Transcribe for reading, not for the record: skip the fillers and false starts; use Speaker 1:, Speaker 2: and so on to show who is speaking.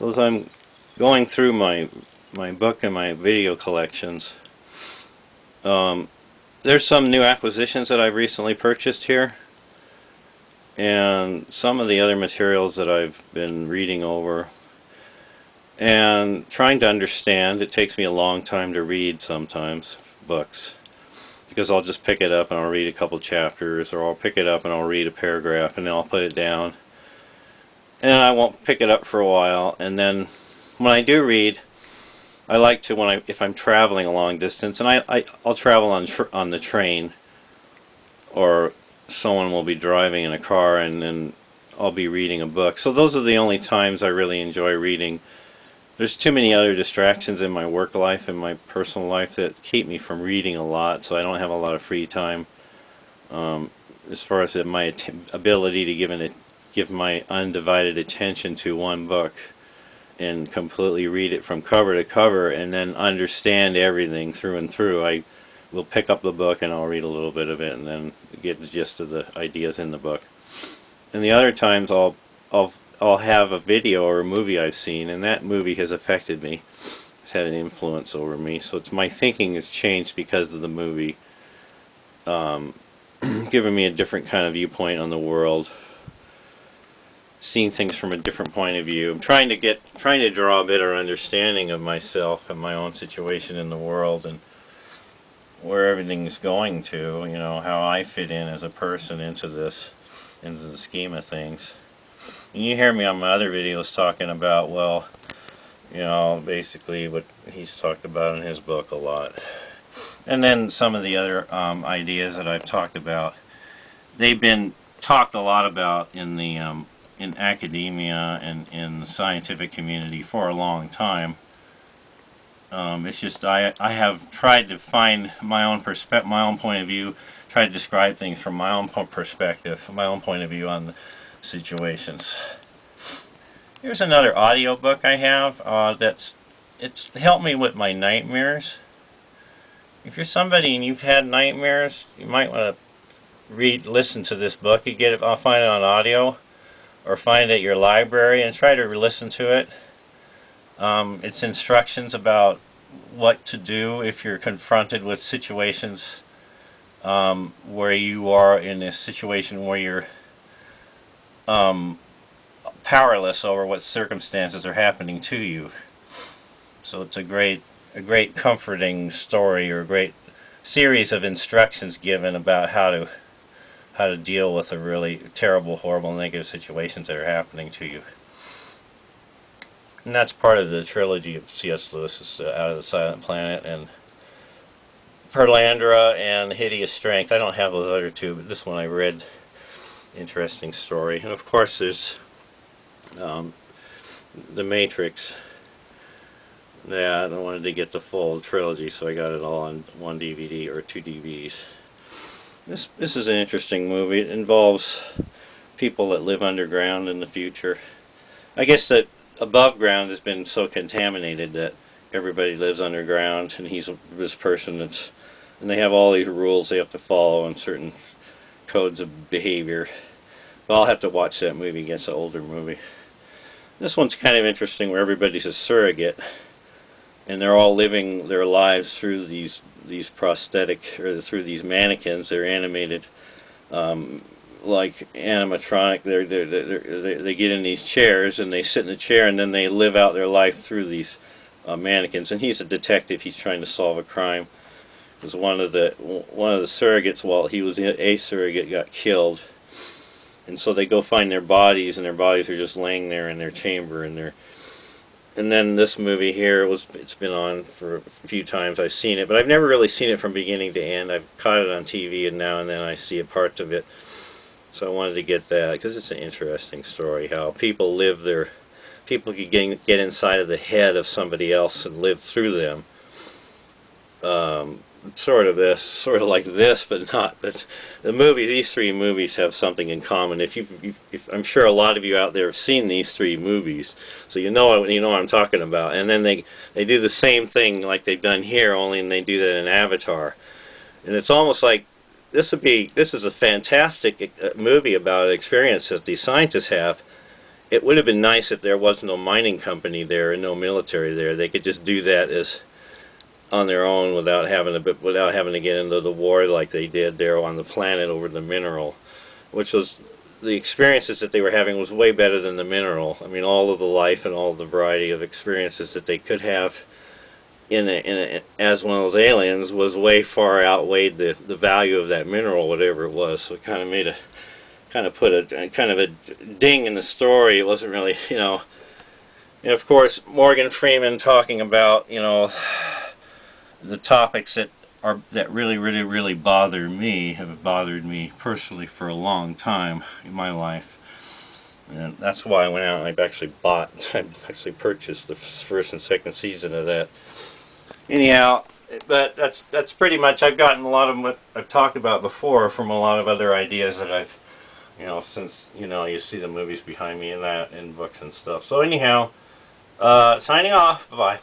Speaker 1: So as I'm going through my book and my video collections, um, there's some new acquisitions that I've recently purchased here, and some of the other materials that I've been reading over and trying to understand. It takes me a long time to read sometimes books, because I'll just pick it up and I'll read a couple chapters, or I'll pick it up and I'll read a paragraph and then I'll put it down, and I won't pick it up for a while. And then when I do read, I like to, if I'm traveling a long distance, and I'll travel on the train, or someone will be driving in a car, and then I'll be reading a book. So those are the only times I really enjoy reading. There's too many other distractions in my work life and my personal life that keep me from reading a lot, so I don't have a lot of free time. As far as my ability to give my undivided attention to one book and completely read it from cover to cover and then understand everything through and through. I will pick up the book and I'll read a little bit of it and then get the gist of the ideas in the book. And the other times I'll have a video or a movie I've seen, and that movie has affected me. It's had an influence over me. So my thinking has changed because of the movie, giving me a different kind of viewpoint on the world, seeing things from a different point of view. I'm trying to draw a better understanding of myself and my own situation in the world, and where everything is going to, how I fit in as a person into the scheme of things. And you hear me on my other videos talking about, well, basically what he's talked about in his book a lot. And then some of the other ideas that I've talked about, they've been talked a lot about in academia and in the scientific community for a long time. It's just I have tried to find my own point of view, try to describe things from my own perspective, my own point of view on the situations. Here's another audio book I have it's helped me with my nightmares. If you're somebody and you've had nightmares, you might want to listen to this book. I'll find it on audio, or find it at your library and try to listen to it. It's instructions about what to do if you're confronted with situations where you are in a situation where you're powerless over what circumstances are happening to you. So it's a great comforting story, or a great series of instructions given about how to deal with the really terrible, horrible, negative situations that are happening to you. And that's part of the trilogy of C.S. Lewis's Out of the Silent Planet and Perlandra and Hideous Strength. I don't have those other two, but this one I read. Interesting story. And of course there's The Matrix. Yeah, I wanted to get the full trilogy, so I got it all on one DVD or two DVDs. This is an interesting movie. It involves people that live underground in the future. I guess that above ground has been so contaminated that everybody lives underground, and he's this person and they have all these rules they have to follow and certain codes of behavior. But I'll have to watch that movie again. It's an older movie. This one's kind of interesting, where everybody's a surrogate, and they're all living their lives through these prosthetic, or through these mannequins. They're animated like animatronic. They get in these chairs and they sit in the chair, and then they live out their life through these mannequins. And he's a detective. He's trying to solve a crime. Because one of the surrogates, while he was a surrogate, got killed, and so they go find their bodies, and their bodies are just laying there in their chamber, and then this movie here it's been on for a few times. I've seen it, but I've never really seen it from beginning to end. I've caught it on TV, and now and then I see a part of it. So I wanted to get that because it's an interesting story, how people people can get inside of the head of somebody else and live through them. Sort of like this, but not. But these three movies have something in common. I'm sure a lot of you out there have seen these three movies, so you know what I'm talking about. And then they do the same thing like they've done here, only they do that in Avatar. And it's almost like this is a fantastic movie about an experience that these scientists have it would have been nice if there was no mining company there and no military there. They could just do that as on their own without having to get into the war like they did there on the planet over the mineral, which was the experiences that they were having was way better than the mineral. I mean, all of the life and all of the variety of experiences that they could have as one of those aliens was way far outweighed the value of that mineral, whatever it was. So it kind of made a put a kind of a ding in the story. It wasn't really, and of course Morgan Freeman talking about, the topics that really bother me, have bothered me personally for a long time in my life. And that's why I went out and I actually purchased the first and second season of that. Anyhow, but that's pretty much, I've gotten a lot of what I've talked about before from a lot of other ideas that I've, since, you see the movies behind me and that, and books and stuff. So anyhow, signing off. Bye-bye.